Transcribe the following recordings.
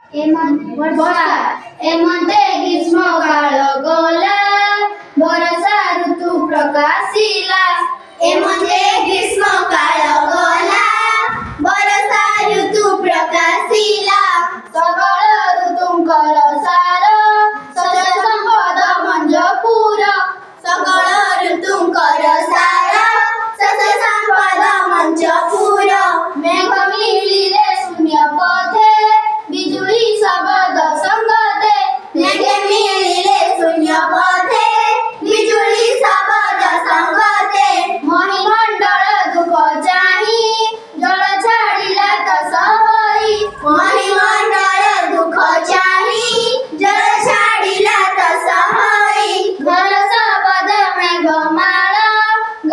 ବର୍ଷା ଏମନ୍ତେ ଗ୍ରୀଷ୍ମ କାଳ ଗଲା ବର୍ଷା ଋତୁ ପ୍ରକାଶିଲା ଏମନ୍ତେ ଗ୍ରୀଷ୍ମ କାଳ ଗଲା ବର୍ଷା ଋତୁ ପ୍ରକାଶିଲା ସକଳ ଋତୁଙ୍କର ସାର ଶସ୍ୟ ସମ୍ପଦ ମଞ୍ଜପୁର ସକଳ ଋତୁଙ୍କର ସାର ଶସ୍ୟ ସମ୍ପଦ ମଞ୍ଜପୁର ମେଘ ମିଳିଲେ ଶୂନ୍ୟ ପଥେ ବିଜୁଳି ଶବଦ ସଙ୍ଗତେ ମେଘ ମିଳିଲେ ଶୂନ୍ୟ ପଥେ ବିଜୁଳି ଶବଦ ସଙ୍ଗତେ ମହିମଣ୍ଡଳ ଦୁଃଖ ଚାହିଁ ଜଳ ଛାଡ଼ିଲା ତ ସହଇ ମହିମଣ୍ଡଳ ଦୁଃଖ ଚାହିଁ ଜଳ ଛାଡ଼ିଲା ତ ସହଇ ଘର ଶବଦ ମେଘମାଳ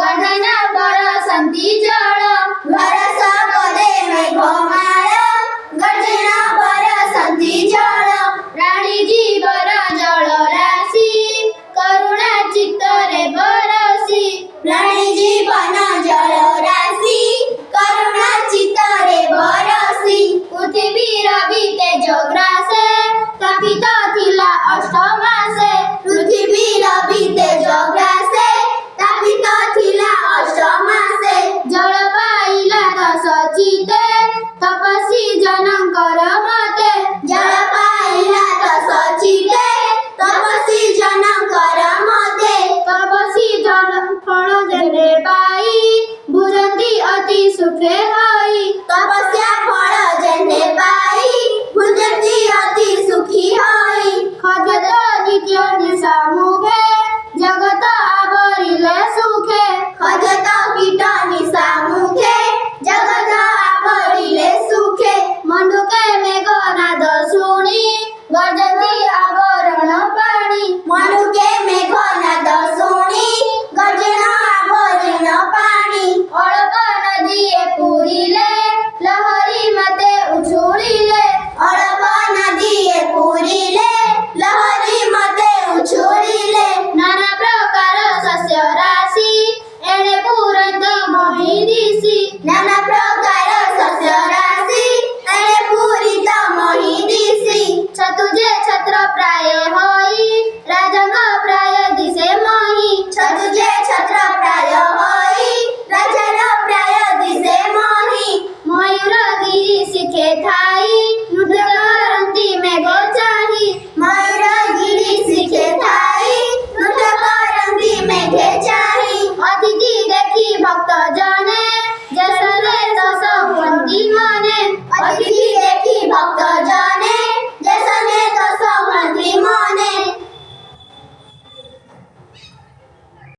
ଗର୍ଜନା ବରସନ୍ତି ଜଳ ଘର ଶବଦେ ମେଘମାଳ ଗର୍ଜନା ବରସନ୍ତି ଜଳ ରାଣୀ ଜୀବନ ଜଳ ରାଶି କରୁଣା ଚିତ୍ତରେ ବରସି ପ୍ରାଣୀ ଜୀବନ ଜଳ ରାଶି କରୁଣା ଚିତ୍ତରେ ବରସି ପୃଥିବୀର ବି ତେଜ ଗ୍ରାସ